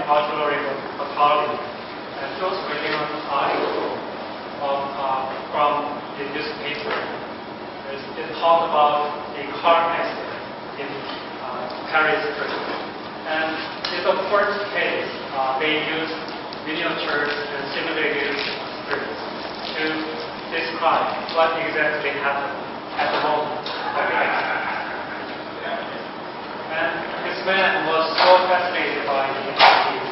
auxiliary pathology. And he was reading an article from the newspaper. It talked about a car accident in Paris, France. And in the first case, they used miniatures and simulated scripts to describe what exactly happened at the moment of the accident. And this man was so fascinated by the idea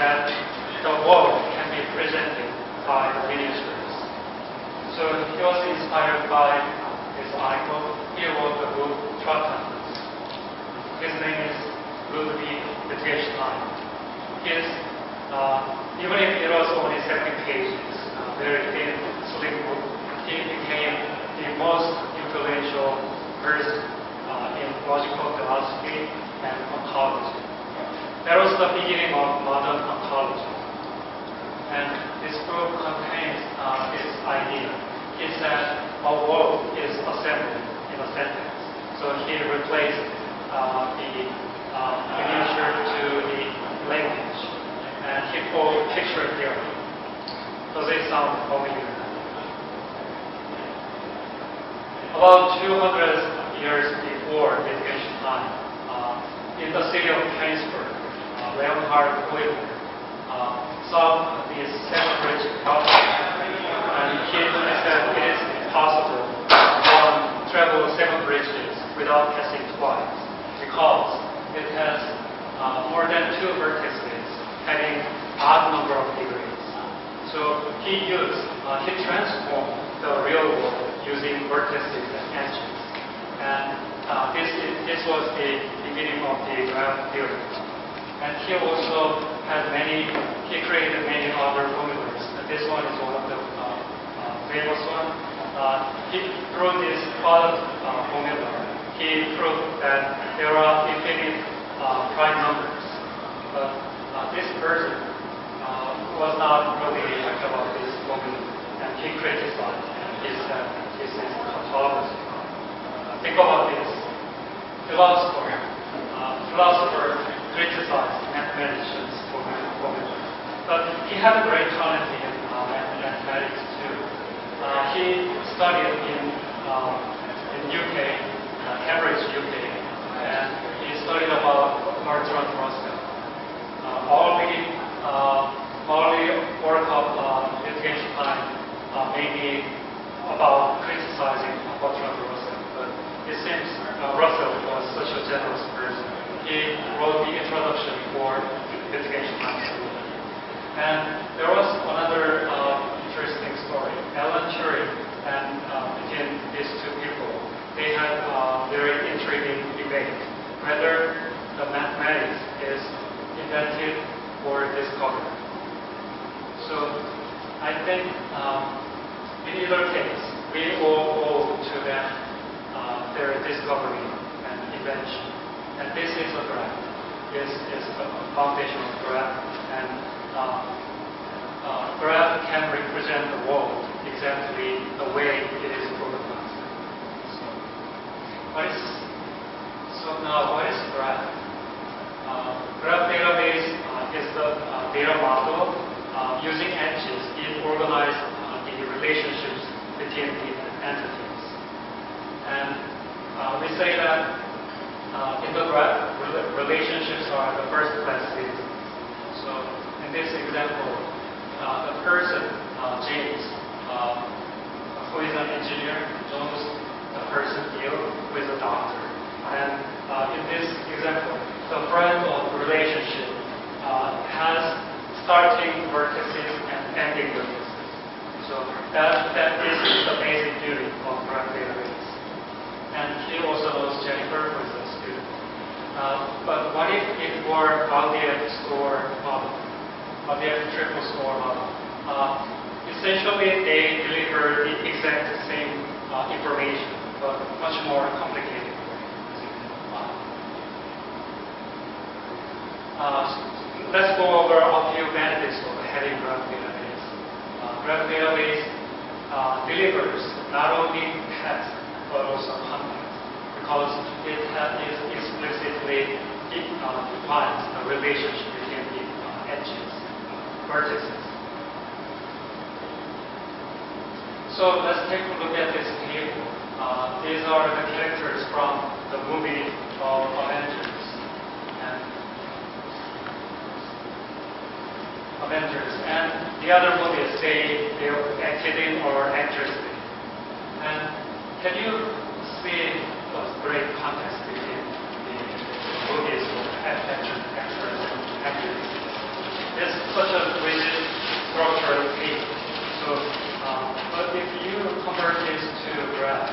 that the world can be presented by the miniatures. So he was inspired by this article. He wrote the book Truck Hunters. His name is Bitnine. His, even if it was only 70 pages, very thin, slim book, he became the most influential person in logical philosophy and ontology. That was the beginning of modern ontology. And this book contains this idea. He said a word is assembled in a sentence. So he replaced the miniature to the language. And he called picture theory. Does it sound familiar? About 200 years before Wittgenstein, in the city of Heinsberg, Leonhard Euler saw these seven-bridge problem, and he said it is impossible to travel 7 bridges without passing twice, because it has more than 2 vertices having odd number of degrees. So he transformed the real world using vertices and edges. And this was the beginning of the graph theory. And he also he created many other formulas. This one is one of the famous one. Through this product formula, he proved that there are infinite prime numbers. But this person was not really happy about this formula, and he criticized and he said this is tautology. Think about this. Philosopher criticized mathematicians for formula, but he had a great talent in mathematics too. He studied in UK, Cambridge, UK, and he studied about Bertrand Russell. All the work of Wittgenstein may be about criticizing Bertrand Russell, but it seems Russell was such a generous person. He wrote the introduction for Wittgenstein's book. And there was another interesting story. Alan Turing and between these two people, they had a very intriguing debate whether the mathematics is invented or discovered. So I think in either case, we all owe to them their discovery and invention. And this is a graph. This is the foundational graph. And graph can represent the world exactly the way it is organized. So now what is graph? Graph database is the data model. Using edges, it organizes the relationships between the entities. And we say that in the graph, relationships are the first class citizens. So in this example, the person, James, who is an engineer, knows the person, Neil, who is a doctor. And in this example, the friend of relationship has starting vertices and ending vertices. So that is the basic beauty of graph database. And he also knows Jennifer, who is a student. But what if it were RDF score model, RDF triple score model? Essentially, they deliver the exact same information, but much more complicated. Let's go over a few benefits of having graph database. Graph database delivers not only text but also content, because it explicitly defines the relationship between the edges, vertices. So let's take a look at this table. These are the characters from the movie of Avengers. And the other movies they acted in or actors in. And can you see the great contrast between the movies of actors and actors? It's such a rigid structured table. So, but if you convert this to graph,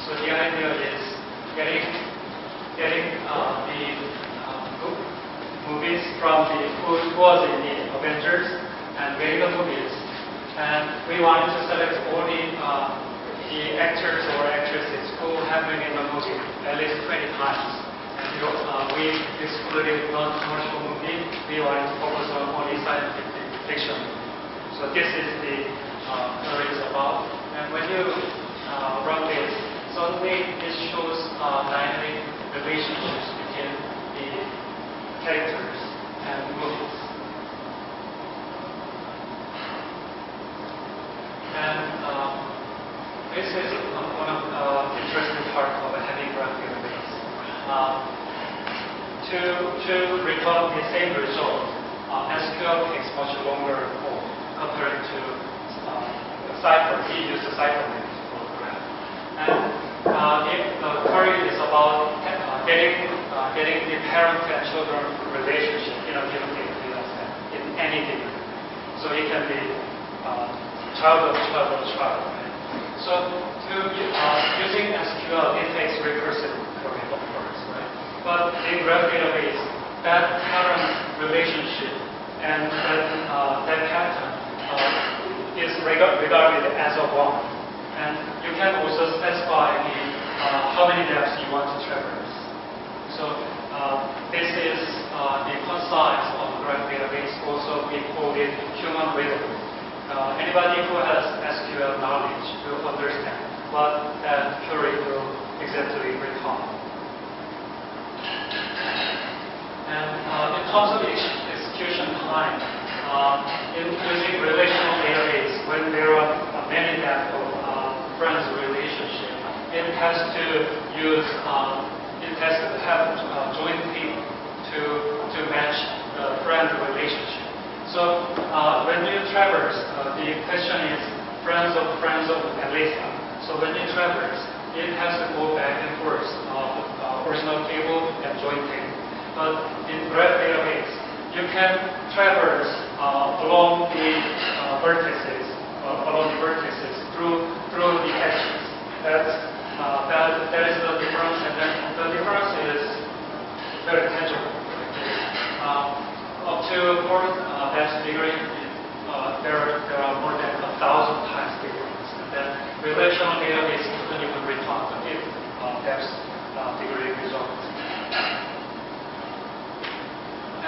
so the idea is getting the movies from the who was in the Avengers and getting the movies, and we wanted to select all the actors or actresses who have been in the movie at least 20 times. And we excluded non-commercial movie. We wanted to focus on only scientific fiction. So this is the query is about. And when you run this, suddenly this shows dynamic relationships between the characters and movies. And this is one of the interesting parts of a heavy graph database. To return the same result, SQL takes much longer code compared to Cypher. We use the Cypher language for the graph. And the query is about getting the parent and children relationship in a given data set in any data. So it can be child of child of child. Right? So using SQL, it takes recursive query, of course, right? But in graph database, that parent relationship and that pattern is regarded as a one. And you can also specify how many depths you want to traverse. So this is the concise of the graph database. Also, we call it human readable. Anybody who has SQL knowledge will understand what that query will exactly return. And in terms of execution time, in using relational database, when there are many depths of friends relationship, it has to have a joint table to match the friend relationship. So when you traverse, the question is friends of Elisa. So when you traverse, it has to go back and forth, original table and joint table. But in graph database, you can traverse along the vertices through the edges. That is the difference, and then the difference is very tangible. Up to 4 depth degree, there are more than 1,000 times difference. And then relational database doesn't even return the 5th depth degree result.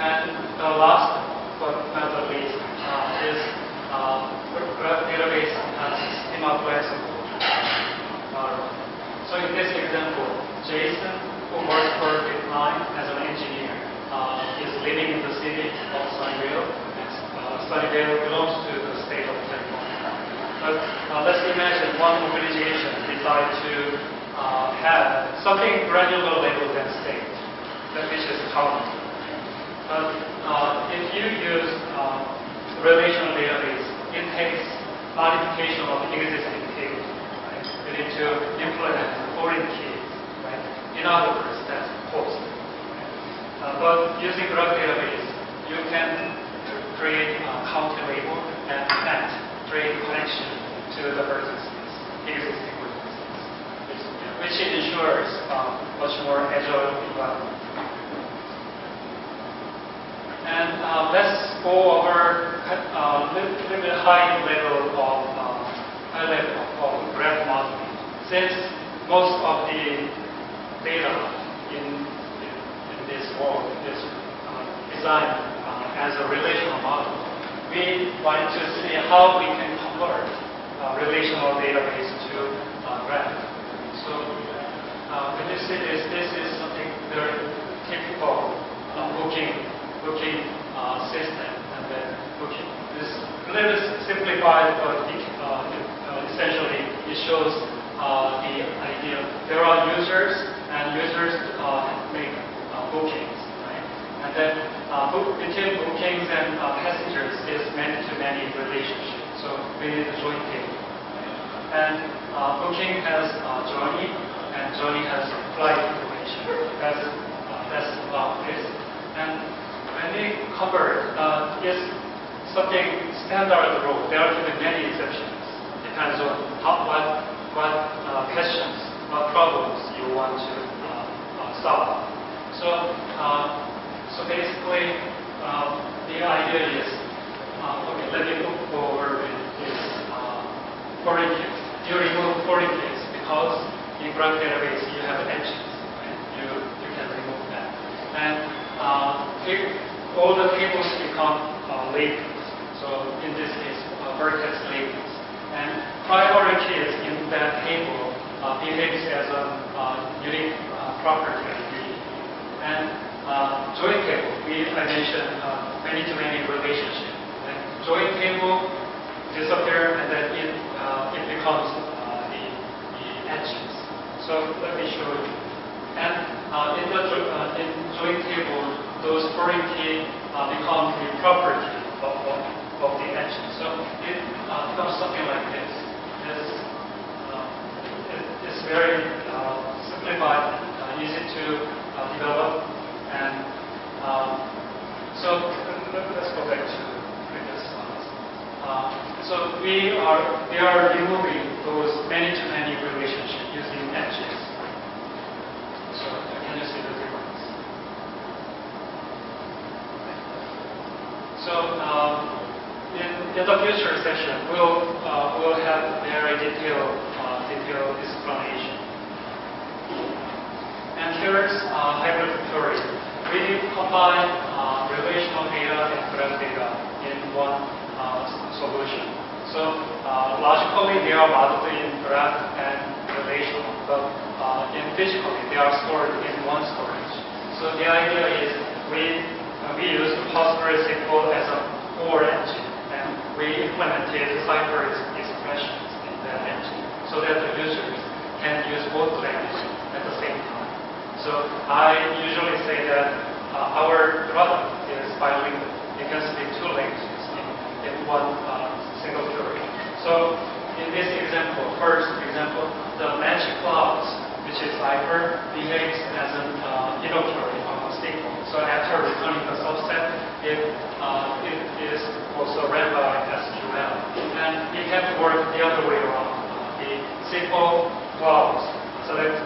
And the last but not the least is graph database has schema flexible. So in this example, Jason, who works for Bitnine as an engineer, is living in the city of Sunnyvale. Sunnyvale belongs to the state of California. But let's imagine one organization decides to have something granular level than state, which is common. But if you use relational database, it takes modification of existing table. Right? You need to implement foreign keys. Right? In other words, that's post. Right? But using graph database, you can create a counter label and create connection to the existing vertices, which ensures much more agile environment. And let's go over a little bit high level of graph modeling. Since most of the data in this world is designed as a relational model, we want to see how we can convert relational database to graph. So when you see this is something very typical looking simplified, but essentially it shows the idea. There are users, and users make bookings, right? And then between bookings and passengers is many-to-many relationship. So we need a joint table. Right? And booking has journey, and journey has flight information. That's this. And when we convert, is something standard rule. There are many exceptions. Depends on what questions, what problems you want to solve. So basically, the idea is, okay, let me go over with this foreign keys. You remove foreign keys because in graph database you have edges, right? You can remove that. And all the tables become labels. So in this case, vertex labels. And primary keys in that table behaves as a unique property ID. And join table, I mentioned many-to-many relationship. And join table disappear, and then it becomes the edges. So let me show you. And in join table, those foreign key become the property of the edges. So it becomes something like this. It's very simplified, easy to develop, and so let's go back to previous slides. So we are removing those many-to-many relationship using edges. So can you see the difference? So in the future session, we'll have very detailed explanation. And here's hybrid query. We combine relational data and graph data in one solution. So logically, they are modeled in graph and relational, but in physically, they are stored in one storage. So the idea is we use PostgresSQL as a core engine, and we implemented Cypher expressions in that engine so that the users can use both languages at the same time. So I usually say that our product is bilingual. You can speak two languages in one single query. So in this example, the magic clause, which is Cypher, behaves as an inner query of a SQL. So after returning the subset, it is also read by SQL. And it can work the other way around. The SQL clause, select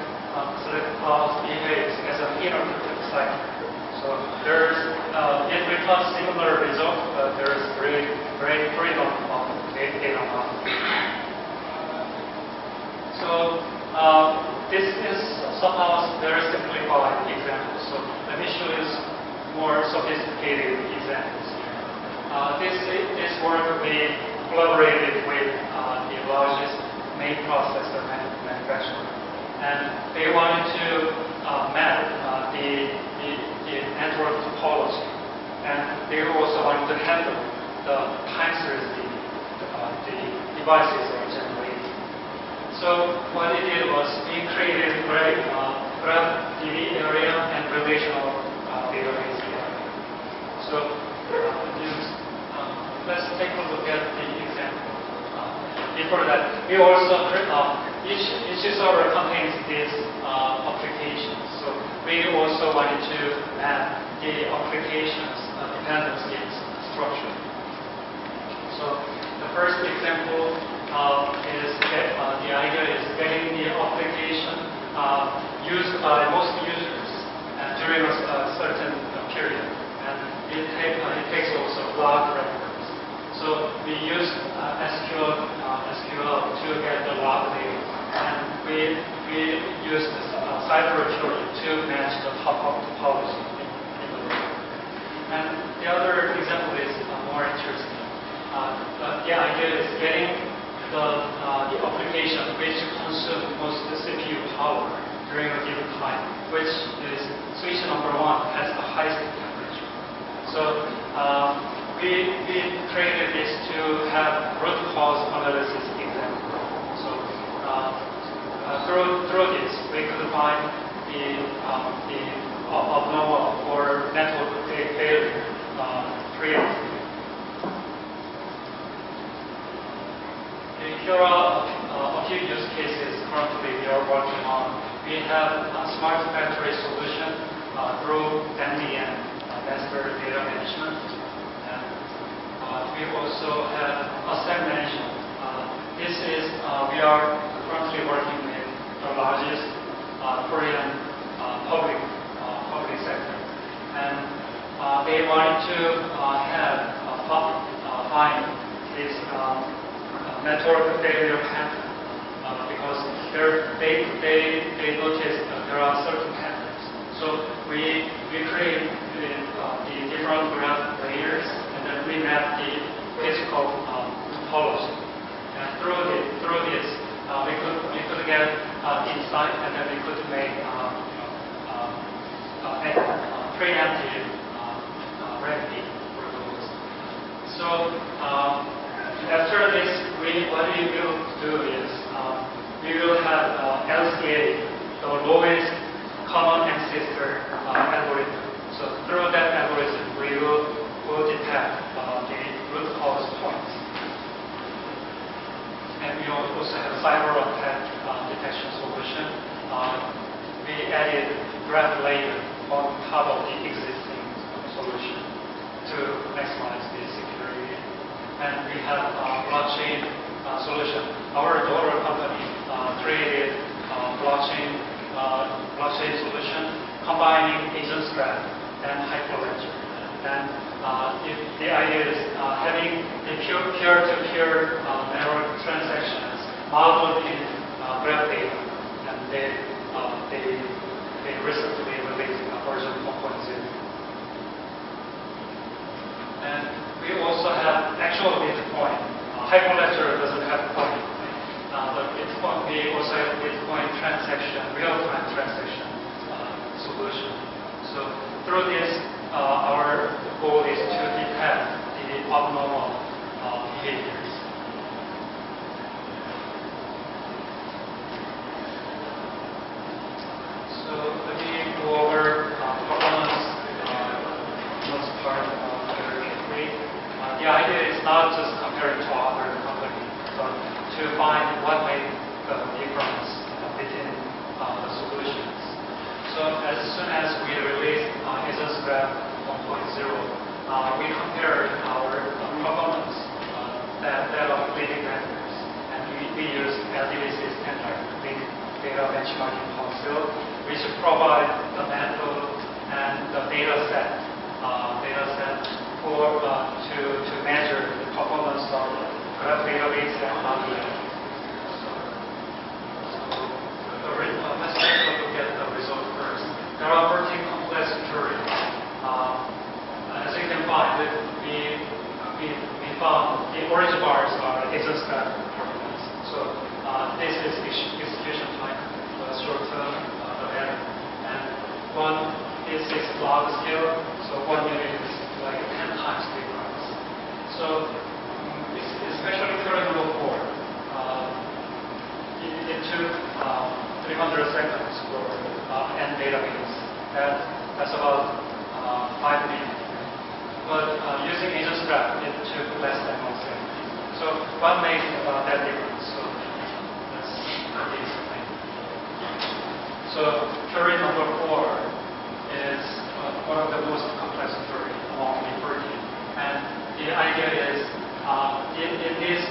clause behaves as an interpretive Cypher. So it returns similar result, but there's great freedom of data model. So this is somehow very simplified example. So let me show you more sophisticated examples here. This work we collaborated with the largest main processor manufacturer, and they wanted to map the network topology, and they also wanted to handle the time series the devices are generating. So what it did was we created graph DB area and relational database area. So let's take a look at the example. Before that, we also each server contains these applications. So we also wanted to map the applications dependency structure. So the first example is the idea is getting the application used by most users during a certain period, and it takes also log records. So we use SQL to get the log data, and we use this Cypher query to match the top-up topology in the row. And the other example is more interesting. The idea is getting the application which consumes most CPU power during a given time, which is switch number 1 has the highest temperature. So we we created this to have root cause analysis example. So through this, we could find the abnormal or network failure preemptively. Here are a few use cases currently we are working on. We have a smart factory solution through Bitnine and master data management. And we also have asset management. This is, we are currently working with the largest Korean public sector. And they wanted to find this network failure pattern because they noticed that there are certain patterns. So we create the different graph layers and then we map the physical topology. And through this, we could get insight and then we could make preemptive remedy for those. So after this, what we will do is we will have LCA, the lowest common ancestor algorithm. So through that algorithm, we will detect the root cause points. And we also have a cyber attack detection solution. We added graph layer on top of the existing solution to maximize the security. And we have a blockchain solution. Our daughter company created blockchain solution combining AgensGraph and Hyperledger. And the idea is having the peer-to-peer network transactions modeled in graph data, and they recently released version 1.0. And we also have actual Bitcoin. Hyperledger doesn't have coin, but Bitcoin, we also have Bitcoin transaction, real-time transaction solution. So through this, our goal is to detect the abnormal behaviors. So let me go over performance part very quickly. The idea is not just comparing to other companies, but to find what made the difference between the solutions. So as soon as we released AgensGraph 1.0, we compared our performance that of leading vendors, and we used LDBC standard leading data benchmarking council, which provide the method and the data set for to measure the performance of graph database and hardware. Let's take a look at the result first. There are 14 complex queries. As you can find, we found the orange bars are AgensGraph performance. So this is execution time, the short term, the better. And one is log scale, so 1 unit is like 10 times difference. So especially query number 4, it took 300 seconds for n database. That's about 5 minutes. But using AgensGraph, it took less than 1 second. So what makes that difference? So let's explain. So query number 4 is one of the most complex queries among the 14. And the idea is in this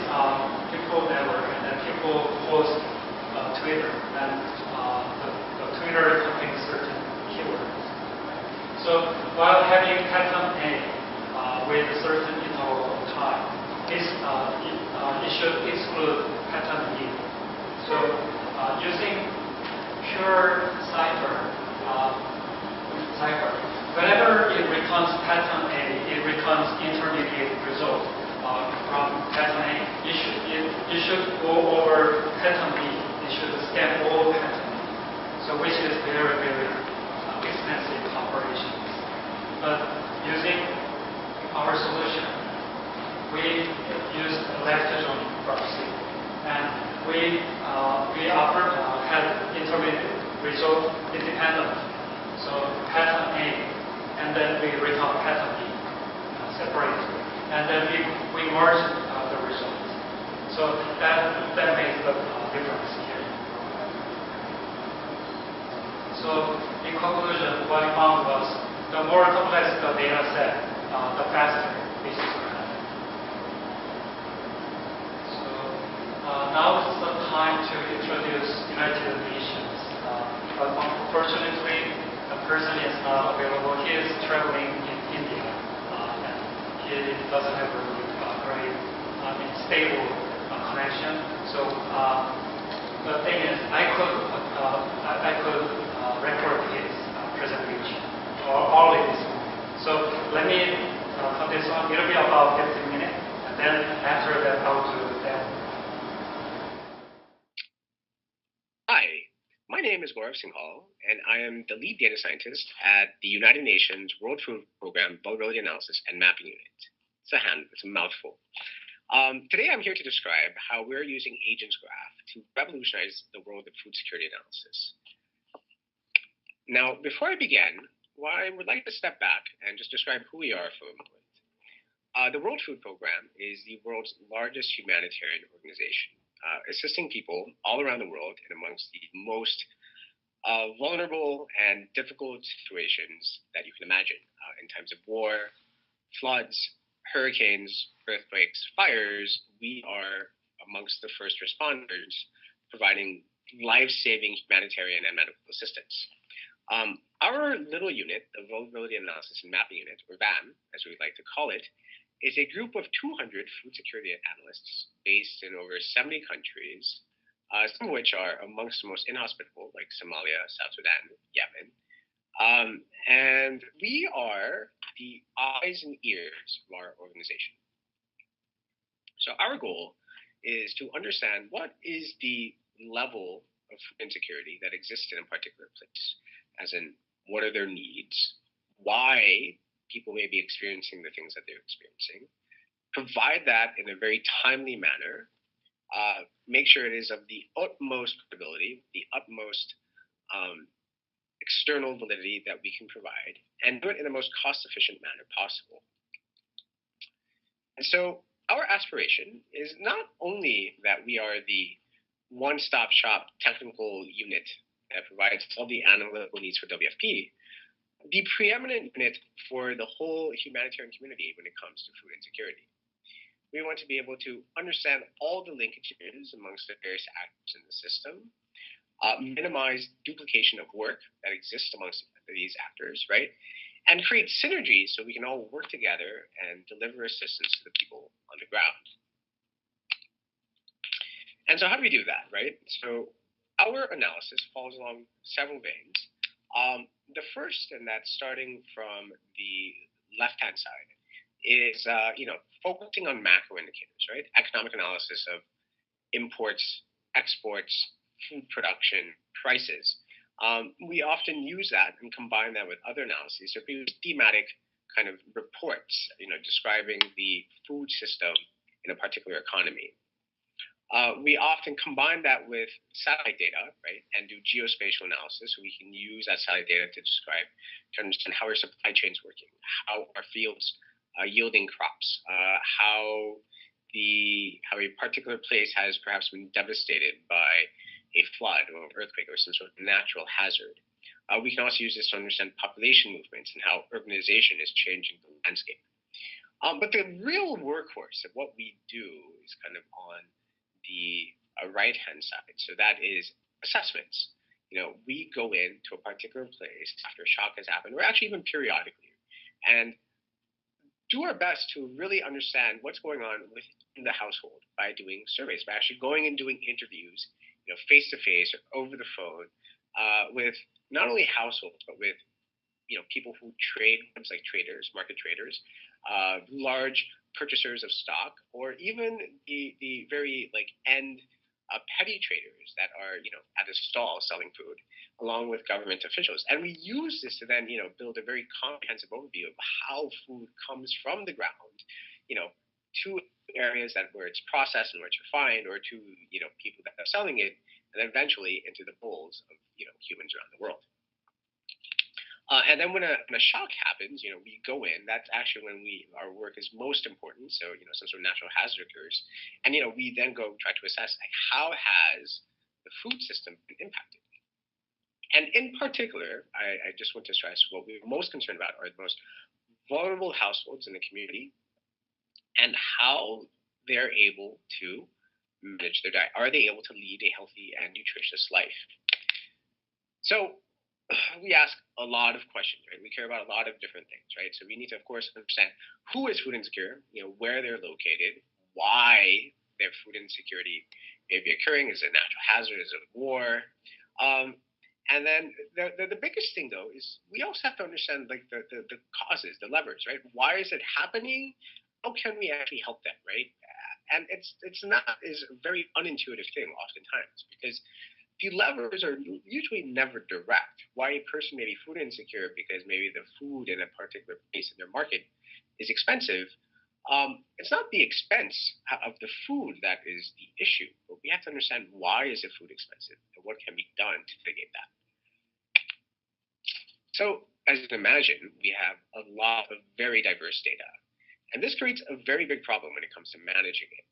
people network, and then people host Twitter, and the Twitter contains certain keywords. So while having pattern A with a certain interval of time, it should exclude pattern B. So using pure cipher, whenever it returns pattern A, it returns intermediate result from pattern A. It should go over pattern B. It should scan all pattern A. So which is very, very expensive operations. But using our solution, result independent. So pattern A, and then we return pattern B separately, and then we merge the results. So that makes the difference here. So in conclusion, what we found was the more complex the data set, the faster this is going to happen. So now is the time to introduce United Nations. But unfortunately, the person is not available. He is traveling in India, and he doesn't have a really great, stable connection. So the thing is, I could record his presentation early this morning. So let me cut this on. It'll be about 15 minutes, and then after that, I'll do that. Hi, my name is Gaurav Singhal, and I am the lead data scientist at the United Nations World Food Program Vulnerability Analysis and Mapping Unit. It's a mouthful. Today I'm here to describe how we're using AgensGraph to revolutionize the world of food security analysis. Now, before I begin, I would like to step back and just describe who we are for a moment. The World Food Program is the world's largest humanitarian organization, assisting people all around the world in amongst the most vulnerable and difficult situations that you can imagine in times of war, floods, hurricanes, earthquakes, fires. We are amongst the first responders providing life-saving humanitarian and medical assistance. Our little unit, the Vulnerability Analysis and Mapping Unit, or VAM, as we'd like to call it, is a group of 200 food security analysts based in over 70 countries, some of which are amongst the most inhospitable, like Somalia, South Sudan, Yemen. And we are the eyes and ears of our organization. So our goal is to understand what is the level of food insecurity that exists in a particular place, as in what are their needs, why people may be experiencing the things that they're experiencing, provide that in a very timely manner, make sure it is of the utmost credibility, the utmost external validity that we can provide, and do it in the most cost-efficient manner possible. And so our aspiration is not only that we are the one-stop shop technical unit that provides all the analytical needs for WFP, the preeminent unit for the whole humanitarian community when it comes to food insecurity. We want to be able to understand all the linkages amongst the various actors in the system, minimize duplication of work that exists amongst these actors, right? And create synergies so we can all work together and deliver assistance to the people on the ground. And so how do we do that, right? So our analysis falls along several veins. The first, and that's starting from the left-hand side, is focusing on macro indicators, right? Economic analysis of imports, exports, food production, prices. We often use that and combine that with other analyses. So we use thematic kind of reports, describing the food system in a particular economy. We often combine that with satellite data, right, and do geospatial analysis. So we can use that satellite data to understand how our supply chain's working, how our fields are yielding crops, how a particular place has perhaps been devastated by a flood or earthquake or some sort of natural hazard. We can also use this to understand population movements and how urbanization is changing the landscape. But the real workhorse of what we do is kind of on the right-hand side. So that is assessments. We go into a particular place after a shock has happened, or actually even periodically, and do our best to really understand what's going on within the household by doing surveys, by actually going and doing interviews, face-to-face or over the phone, with not only households, but with people who trade, like traders, market traders, large purchasers of stock, or even the very end petty traders that are at a stall selling food, along with government officials. And we use this to then build a very comprehensive overview of how food comes from the ground, to areas where it's processed and where it's refined, or to people that are selling it, and eventually into the bowls of humans And then when a shock happens, we go in. That's actually when our work is most important. So, some sort of natural hazard occurs, and we then go try to assess like how has the food system been impacted. And in particular, I just want to stress what we're most concerned about are the most vulnerable households in the community and how they're able to manage their diet. Are they able to lead a healthy and nutritious life? So we ask a lot of questions, right? We care about a lot of different things, right? So we need to, of course, understand who is food insecure, where they're located, why their food insecurity may be occurring. Is it a natural hazard? Is it war? And then the biggest thing, though, is we also have to understand like the causes, the levers, right? Why is it happening? How can we actually help them, right? And it's not is a very unintuitive thing oftentimes because the levers are usually never direct. Why a person may be food insecure because maybe the food in a particular place in their market is expensive. It's not the expense of the food that is the issue, but we have to understand why is the food expensive and what can be done to mitigate that. So, as you can imagine, we have a lot of very diverse data, and this creates a very big problem when it comes to managing it.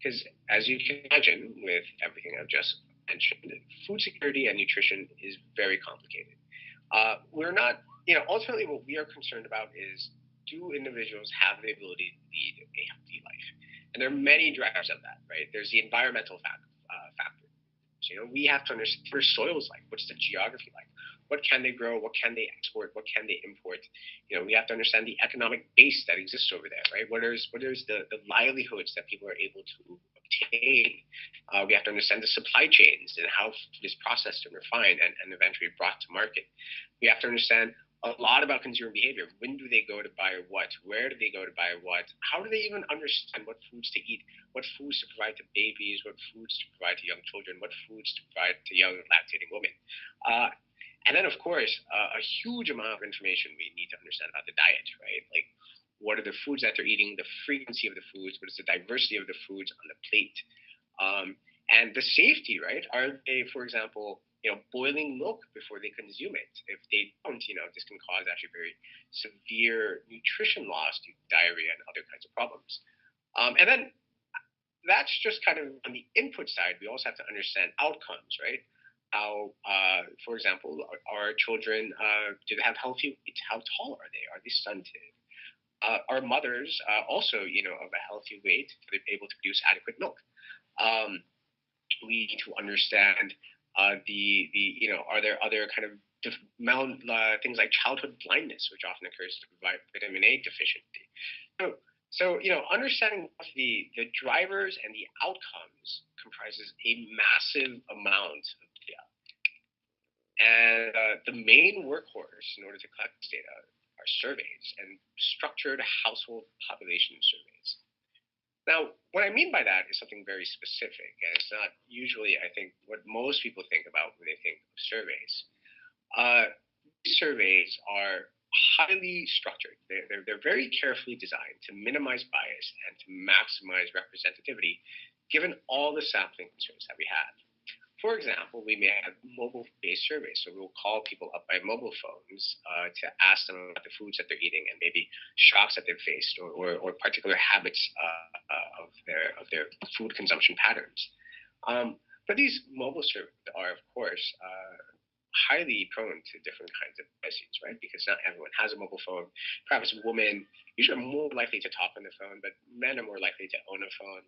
Because as you can imagine, with everything I've just mentioned, food security and nutrition is very complicated. We're not, ultimately what we are concerned about is do individuals have the ability to lead a healthy life? And there are many drivers of that, right? There's the environmental factor. So, we have to understand what soil is like, what's the geography like, what can they grow, what can they export, what can they import. We have to understand the economic base that exists over there, right? What is the livelihoods that people are able to obtain? We have to understand the supply chains and how food is processed and refined and eventually brought to market. We have to understand a lot about consumer behavior. When do they go to buy what? Where do they go to buy what? How do they even understand what foods to eat? What foods to provide to babies? What foods to provide to young children? What foods to provide to young lactating women? And then, of course, a huge amount of information we need to understand about the diet, right? Like, what are the foods that they're eating, the frequency of the foods, what is the diversity of the foods on the plate, and the safety, right? Are they, for example, boiling milk before they consume it? If they don't, this can cause actually very severe nutrition loss due to diarrhea and other kinds of problems. And then that's just kind of on the input side. We also have to understand outcomes, right? How, for example, are children, do they have healthy weight? How tall are they? Are they stunted? Are mothers also, of a healthy weight? Are they able to produce adequate milk? We need to understand are there other kind of things like childhood blindness, which often occurs to vitamin A deficiency. So understanding the drivers and the outcomes comprises a massive amount of data. And the main workhorse in order to collect this data are surveys and structured household population surveys. Now, what I mean by that is something very specific, and it's not usually, I think, what most people think about when they think of surveys. These surveys are highly structured. They're very carefully designed to minimize bias and to maximize representativity, given all the sampling constraints that we have. For example, we may have mobile-based surveys, so we'll call people up by mobile phones to ask them about the foods that they're eating and maybe shocks that they've faced or particular habits of their food consumption patterns. But these mobile surveys are, of course, highly prone to different kinds of biases, right? Because not everyone has a mobile phone. Perhaps women usually are more likely to talk on the phone, but men are more likely to own a phone.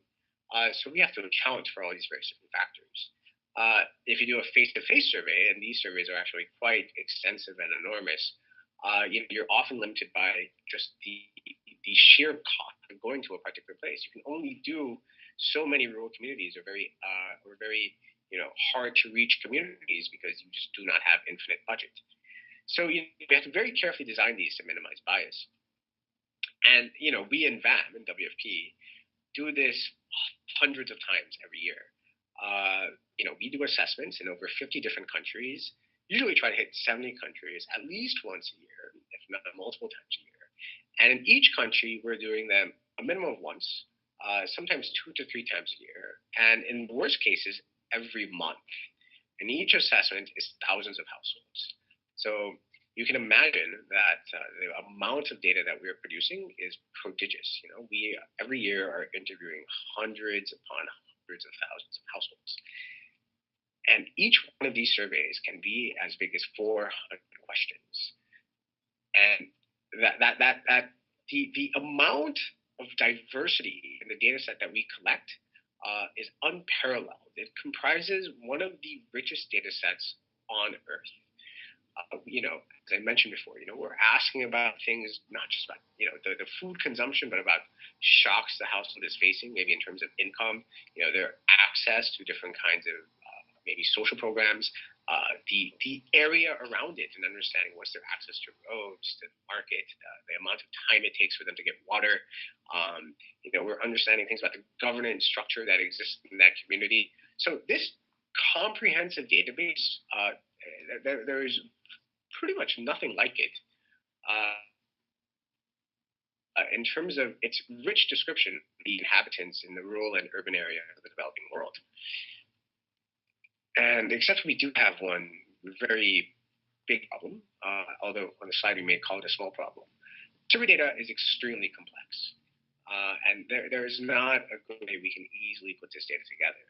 So we have to account for all these various different factors. If you do a face-to-face survey, and these surveys are actually quite extensive and enormous, you're often limited by just the sheer cost of going to a particular place. You can only do so many rural communities or very hard to reach communities because you just do not have infinite budget. So you have to very carefully design these to minimize bias. And we in VAM and WFP do this hundreds of times every year. We do assessments in over 50 different countries. Usually try to hit 70 countries at least once a year, if not multiple times a year. And in each country, we're doing them a minimum of once, sometimes 2 to 3 times a year, and in worst cases, every month. And each assessment is thousands of households. So you can imagine that the amount of data that we are producing is prodigious. We every year are interviewing hundreds upon hundreds of thousands of households. And each one of these surveys can be as big as 400 questions. And the amount of diversity in the data set that we collect is unparalleled. It comprises one of the richest data sets on Earth. As I mentioned before, we're asking about things not just about, the food consumption, but about shocks the household is facing, maybe in terms of income, their access to different kinds of maybe social programs, the area around it, and understanding what's their access to roads, to the market, the amount of time it takes for them to get water. We're understanding things about the governance structure that exists in that community. So this comprehensive database, there is pretty much nothing like it in terms of its rich description of the inhabitants in the rural and urban area of the developing world. And except we do have one very big problem, although on the slide we may call it a small problem. Survey data is extremely complex, and there is not a good way we can easily put this data together.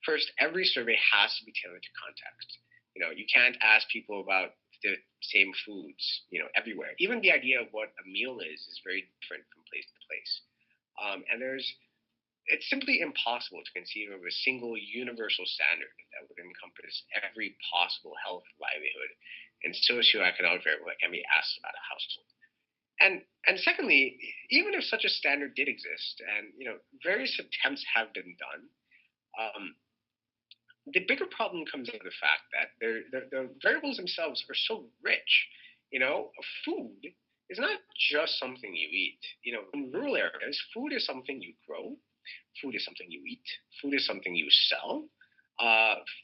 First, every survey has to be tailored to context. You can't ask people about the same foods, everywhere. Even the idea of what a meal is very different from place to place. And it's simply impossible to conceive of a single universal standard that would encompass every possible health, livelihood, and socioeconomic variable that can be asked about a household. And secondly, even if such a standard did exist, and various attempts have been done, the bigger problem comes out of the fact that the variables themselves are so rich. Food is not just something you eat. In rural areas, food is something you grow. Food is something you eat. Food is something you sell.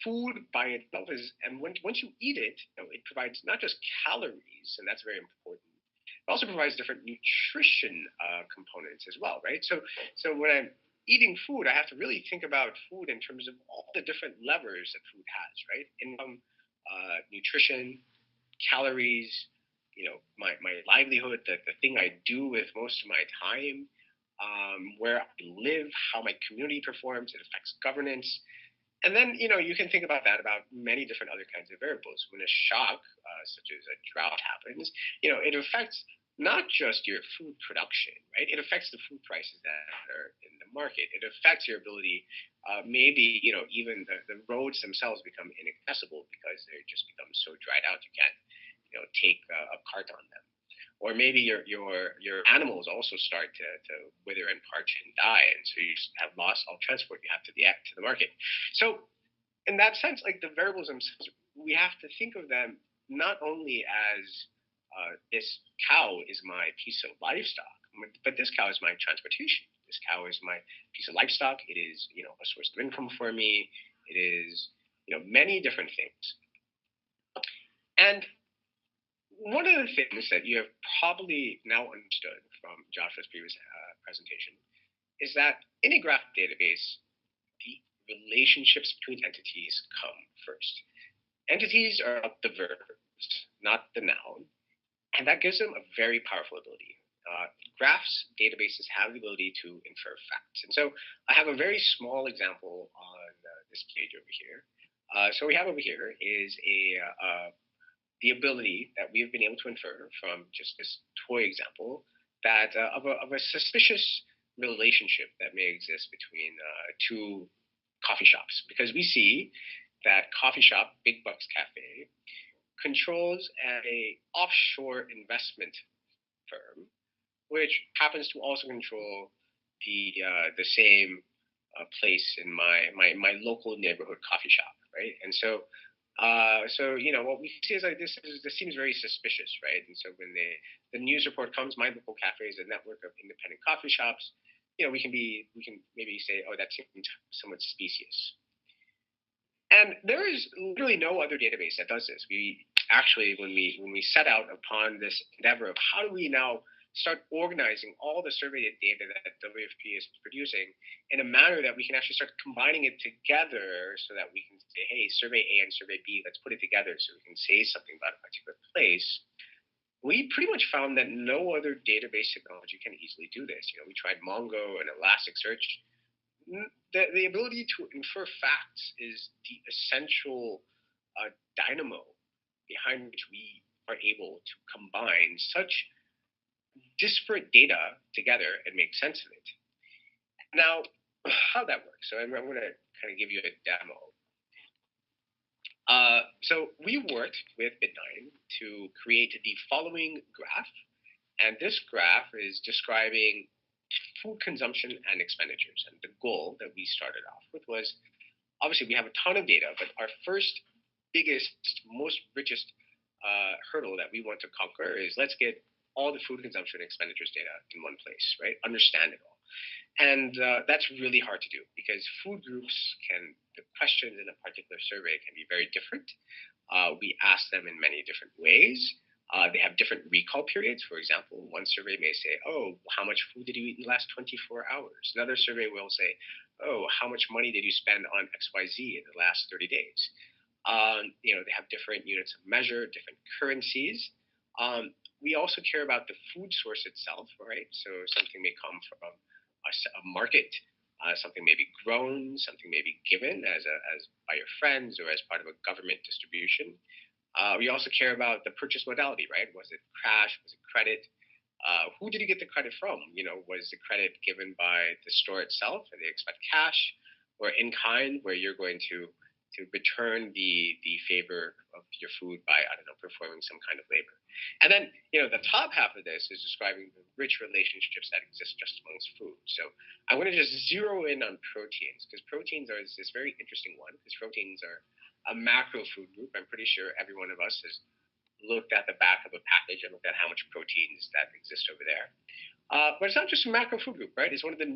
Food by itself and once you eat it, it provides not just calories, and that's very important. It also provides different nutrition components as well, right? So when I'm eating food, I have to really think about food in terms of all the different levers that food has, right? Income, nutrition, calories, my livelihood, the thing I do with most of my time, where I live, how my community performs, it affects governance. And then, you can think about that about many different other kinds of variables. When a shock, such as a drought happens, it affects not just your food production, right? It affects the food prices that are in the market. It affects your ability, maybe, even the roads themselves become inaccessible because they just become so dried out you can't, take a cart on them. Or maybe your animals also start to wither and parch and die, and so you just have lost all transport you have to the market. So in that sense, like the variables themselves, we have to think of them not only as this cow is my piece of livestock, but this cow is my transportation. This cow is my piece of livestock. It is, a source of income for me. It is, many different things. And one of the things that you have probably now understood from Joshua's previous presentation is that in a graph database, the relationships between entities come first. Entities are not the verbs, not the noun, and that gives them a very powerful ability. Graphs databases have the ability to infer facts. And so I have a very small example on this page over here. So what we have over here is the ability that we have been able to infer from just this toy example that of a suspicious relationship that may exist between two coffee shops, because we see that coffee shop Big Bucks Cafe controls a offshore investment firm, which happens to also control the same place in my local neighborhood coffee shop, right? And so what we see is like this seems very suspicious, right? And so when the news report comes, my local cafe is a network of independent coffee shops. We can maybe say, oh, that seems somewhat specious. And there is literally no other database that does this. We actually, when we set out upon this endeavor of how do we now start organizing all the survey data that WFP is producing in a manner that we can actually start combining it together so that we can say, hey, survey A and survey B, let's put it together so we can say something about a particular place. We pretty much found that no other database technology can easily do this. We tried Mongo and Elasticsearch. The ability to infer facts is the essential dynamo behind which we are able to combine such disparate data together and make sense of it. Now, how that works. So I'm going to kind of give you a demo. So we worked with Bitnine to create the following graph. And this graph is describing food consumption and expenditures. And the goal that we started off with was, obviously we have a ton of data, but our first, biggest, most richest hurdle that we want to conquer is let's get all the food consumption and expenditures data in one place, right? Understand it all. And that's really hard to do because food groups the questions in a particular survey can be very different. We ask them in many different ways. They have different recall periods. For example, one survey may say, oh, how much food did you eat in the last 24 hours? Another survey will say, oh, how much money did you spend on XYZ in the last 30 days? They have different units of measure, different currencies. We also care about the food source itself, right? So something may come from a market, something may be grown, something may be given as by your friends or as part of a government distribution. We also care about the purchase modality, right? Was it cash? Was it credit? Who did you get the credit from? Was the credit given by the store itself, and they expect cash, or in kind, where you're going to return the favor of your food by, I don't know, performing some kind of labor. And then, the top half of this is describing the rich relationships that exist just amongst food. So I want to just zero in on proteins, because proteins are this very interesting one, because proteins are a macro food group. I'm pretty sure every one of us has looked at the back of a package and looked at how much proteins that exist over there. But it's not just a macro food group, right? It's one of the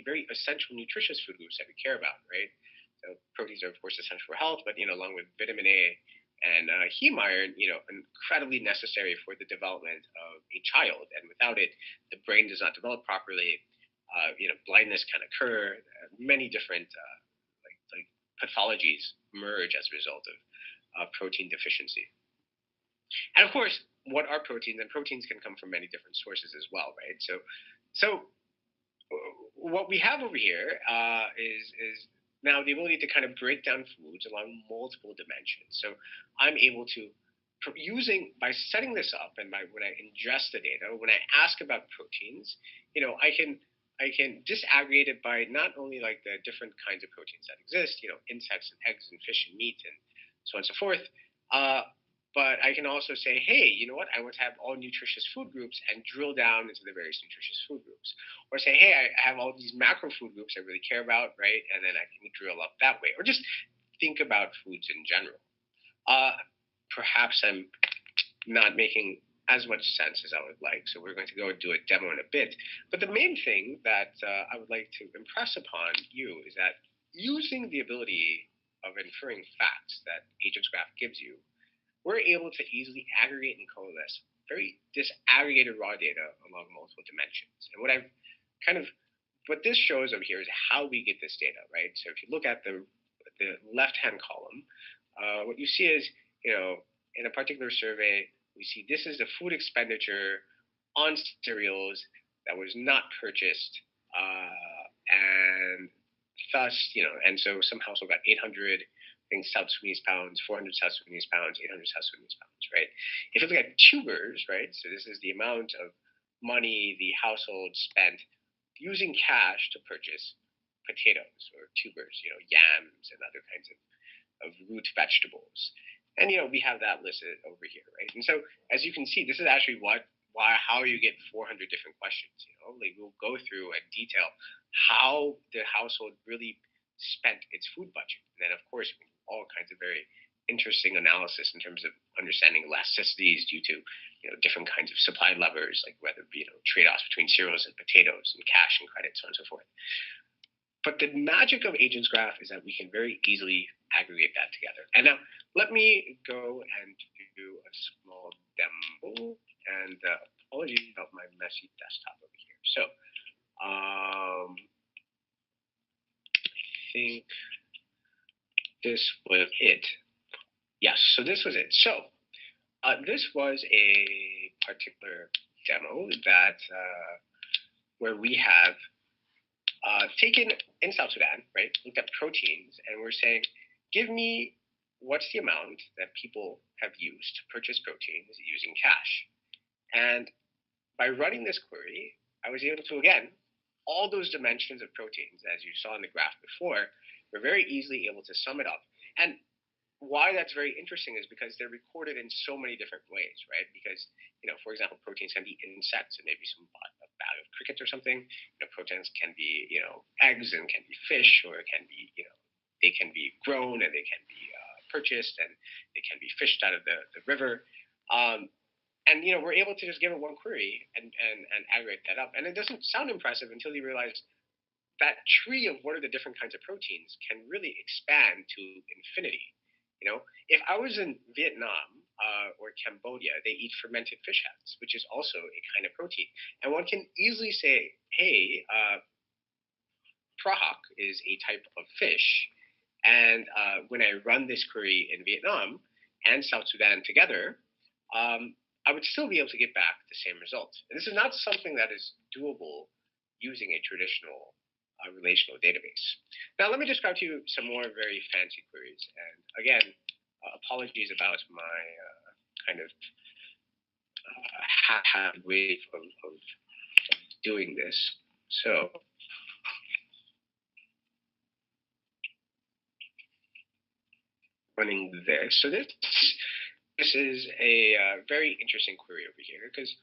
very essential nutritious food groups that we care about, right? So proteins are, of course, essential for health, but, along with vitamin A and heme iron, incredibly necessary for the development of a child. And without it, the brain does not develop properly. Blindness can occur. Many different like pathologies emerge as a result of protein deficiency. And of course, what are proteins? And proteins can come from many different sources as well, right? So what we have over here is now the ability to kind of break down foods along multiple dimensions. So I'm able to, by setting this up and when I ingest the data, when I ask about proteins, I can disaggregate it by not only like the different kinds of proteins that exist, insects and eggs and fish and meat and so on and so forth, but I can also say, hey, you know what? I want to have all nutritious food groups and drill down into the various nutritious food groups. Or say, hey, I have all these macro food groups I really care about, right? And then I can drill up that way. Or just think about foods in general. Perhaps I'm not making as much sense as I would like, so we're going to go and do a demo in a bit. But the main thing that I would like to impress upon you is that using the ability of inferring facts that AgensGraph gives you, we're able to easily aggregate and coalesce very disaggregated raw data along multiple dimensions. And what this shows over here is how we get this data, right? So if you look at the left-hand column, what you see is, in a particular survey, we see this is the food expenditure on cereals that was not purchased, and thus, and so some household got 800 South Sudanese pounds, 400 South Sudanese pounds, 800 South Sudanese pounds, right? If you look at tubers, right, so this is the amount of money the household spent using cash to purchase potatoes or tubers, yams and other kinds of root vegetables. And, we have that listed over here, right? And so, as you can see, this is actually how you get 400 different questions, like we'll go through and detail how the household really spent its food budget. And then, of course, all kinds of very interesting analysis in terms of understanding elasticities due to different kinds of supply levers, like whether it be trade-offs between cereals and potatoes and cash and credit, so on and so forth. But the magic of AgensGraph is that we can very easily aggregate that together. And now let me go and do a small demo, And apologies about my messy desktop over here. So I think this was it. Yes, so this was it. So this was a particular demo that where we have taken in South Sudan, right, looked at proteins, and we're saying, give me what's the amount that people have used to purchase proteins using cash. And by running this query, I was able to, again, all those dimensions of proteins, as you saw in the graph before, we're very easily able to sum it up. And why that's very interesting is because they're recorded in so many different ways, right? Because, for example, proteins can be insects and maybe a bag of crickets or something. Proteins can be, eggs and can be fish, or it can be, they can be grown and they can be purchased and they can be fished out of the river. And we're able to just give it one query and aggregate that up. And it doesn't sound impressive until you realize that tree of what are the different kinds of proteins can really expand to infinity. If I was in Vietnam or Cambodia, they eat fermented fish heads, which is also a kind of protein. And one can easily say, hey, prahok is a type of fish. And when I run this query in Vietnam and South Sudan together, I would still be able to get back the same result. And this is not something that is doable using a traditional relational database. Now, let me describe to you some more very fancy queries. And again, apologies about my kind of haphazard way of doing this. So running this. So this is a very interesting query over here, because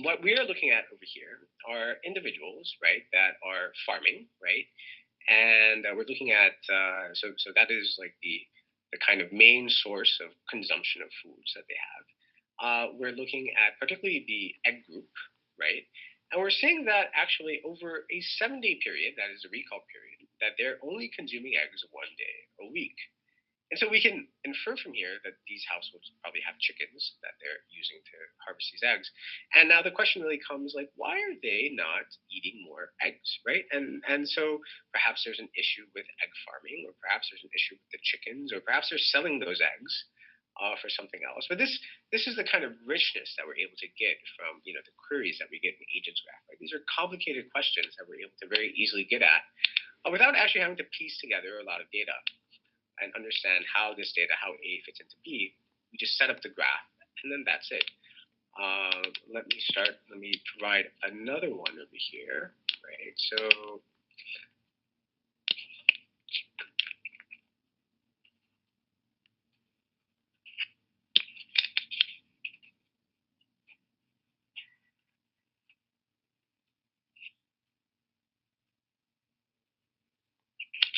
what we are looking at over here are individuals, right, that are farming, right, and we're looking at so that is like the kind of main source of consumption of foods that they have. We're looking at particularly the egg group, right, and we're seeing that actually over a 7-day period, that is a recall period, that they're only consuming eggs 1 day a week. And so we can infer from here that these households probably have chickens that they're using to harvest these eggs. And now the question really comes, like, why are they not eating more eggs, right? And so perhaps there's an issue with egg farming, or perhaps there's an issue with the chickens, or perhaps they're selling those eggs for something else. But this is the kind of richness that we're able to get from the queries that we get in AgensGraph. Right? These are complicated questions that we're able to very easily get at without actually having to piece together a lot of data and understand how this data, how A fits into B. We just set up the graph, and then that's it. Let me provide another one over here, right? So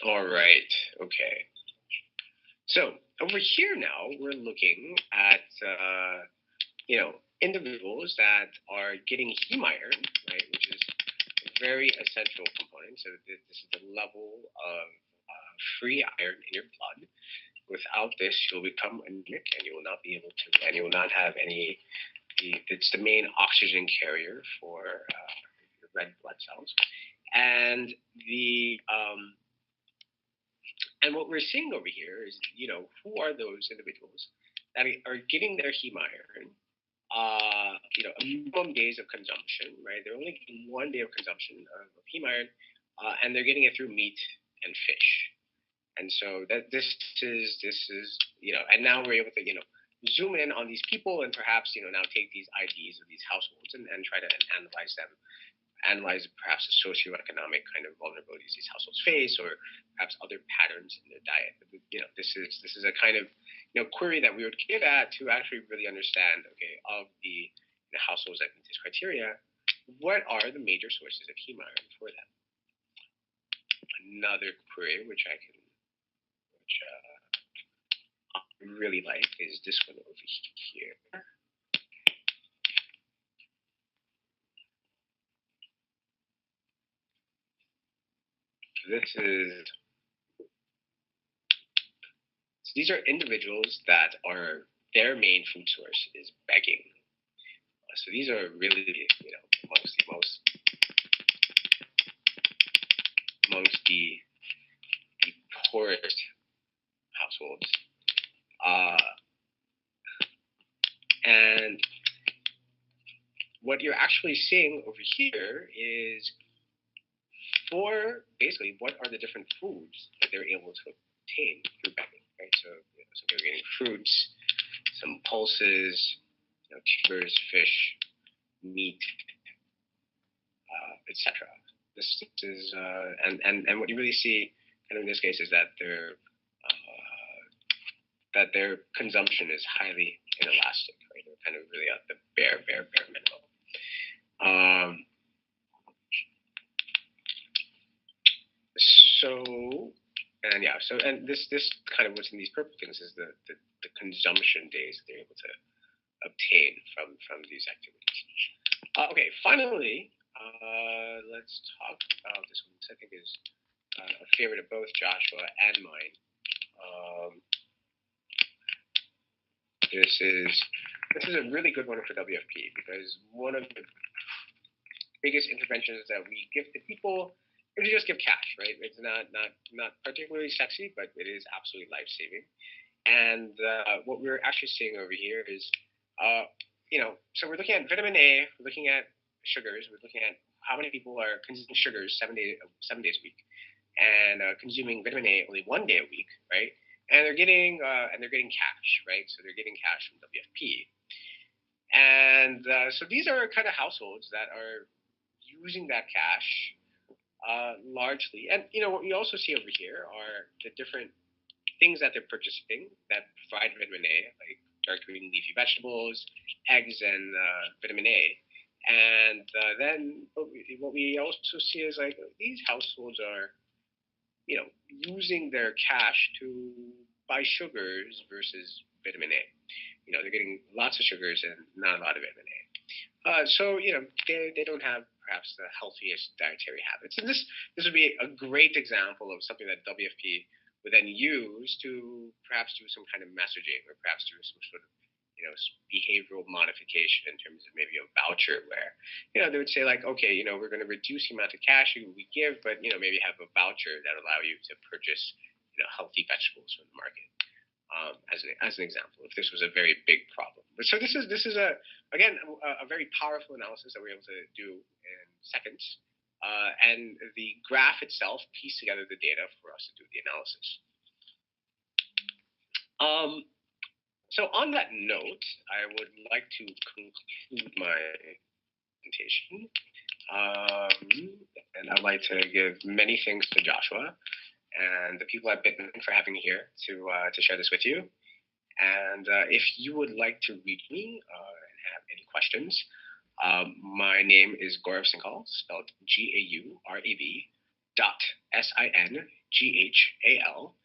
all right, okay. So over here now, we're looking at individuals that are getting heme iron, right, which is a very essential component. So this is the level of free iron in your blood. Without this, you'll become anemic, and you will not be able to, and you will not have any. It's the main oxygen carrier for your red blood cells, and and what we're seeing over here is, who are those individuals that are getting their heme iron, a minimum days of consumption, right? They're only getting 1 day of consumption of heme iron, and they're getting it through meat and fish. And so that this is, and now we're able to, zoom in on these people and perhaps, now take these IDs of these households and try to analyze them. Analyze perhaps the socioeconomic kind of vulnerabilities these households face, or perhaps other patterns in their diet. This is a kind of query that we would get at to actually really understand, okay, of the households that meet this criteria, what are the major sources of heme iron for them? Another query which I really like is this one over here. These are individuals that are their main food source is begging, So these are really, amongst the poorest households. And what you're actually seeing over here is basically what are the different foods that they're able to obtain through begging, right? So they're getting fruits, some pulses, tubers, fish, meat, etc. This is and what you really see kind of in this case is that their consumption is highly inelastic, right? They're kind of really at the bare minimum. And this kind of what's in these purple things is the consumption days that they're able to obtain from these activities. Okay, finally, let's talk about this one. This I think is a favorite of both Joshua and mine. This is a really good one for WFP because one of the biggest interventions that we give to people is to just give cash, right? It's not particularly sexy, but it is absolutely life-saving. And what we're actually seeing over here is, so we're looking at vitamin A, we're looking at sugars, we're looking at how many people are consuming sugars 7 days a week, and consuming vitamin A only 1 day a week, right? And they're getting cash, right? So they're getting cash from WFP. And so these are kind of households that are using that cash largely. And what we also see over here are the different things that they're purchasing that provide vitamin A, like dark green leafy vegetables, eggs, and vitamin A. And then what we also see is like these households are, using their cash to buy sugars versus vitamin A. They're getting lots of sugars and not a lot of vitamin A. So they don't have perhaps the healthiest dietary habits. And this would be a great example of something that WFP would then use to perhaps do some kind of messaging or perhaps do some sort of behavioral modification in terms of maybe a voucher where, they would say like, okay, we're going to reduce the amount of cash we give, but, maybe have a voucher that allow you to purchase, healthy vegetables from the market. As an example, if this was a very big problem. But so this is a very powerful analysis that we're able to do in seconds. And the graph itself pieced together the data for us to do the analysis. So on that note, I would like to conclude my presentation. And I'd like to give many thanks to Joshua and the people at Bitnine for having me here to share this with you. And if you would like to reach me and have any questions, my name is Gaurav Singhal, spelled GAURAV.SINGHAL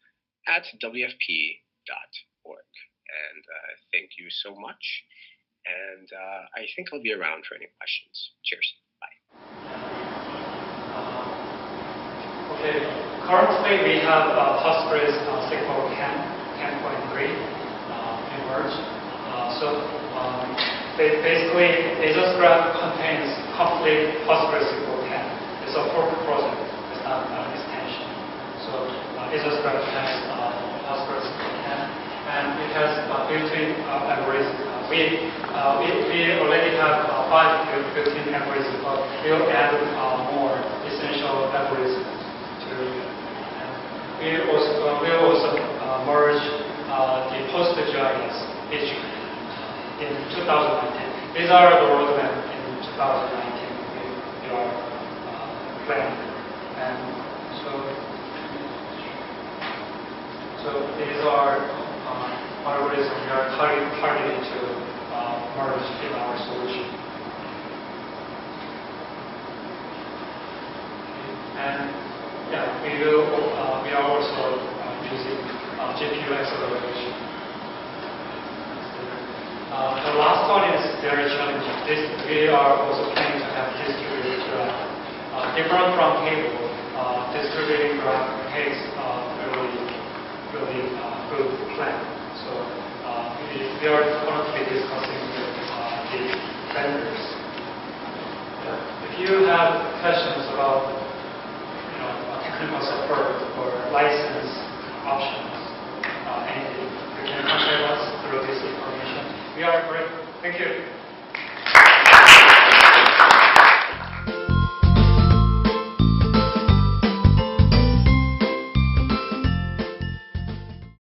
@WFP.org. And thank you so much. And I think I'll be around for any questions. Cheers. Bye. Okay. Currently, we have PostgresSQL 10.3 emerged. Basically, AgensGraph contains complete PostgresSQL 10. It's a fork project. It's not an extension. So AgensGraph has PostgresSQL 10. And it has built-in algorithms. We already have 5 built-in algorithms, but we'll add more essential algorithms to it. And we'll also merge the PostgresJS issue in 2019. These are the roadmap in 2019 we are planning. And so these are algorithms we are targeting to merge in our solution. And we are also using GPU acceleration. The last one is very challenging. We are also planning to have distributed graph. Different from table, distributing graph takes really good plan. So we are currently discussing the vendors. If you have questions about technical support or license options, anything, you can contact us through this information. We are great. Thank you.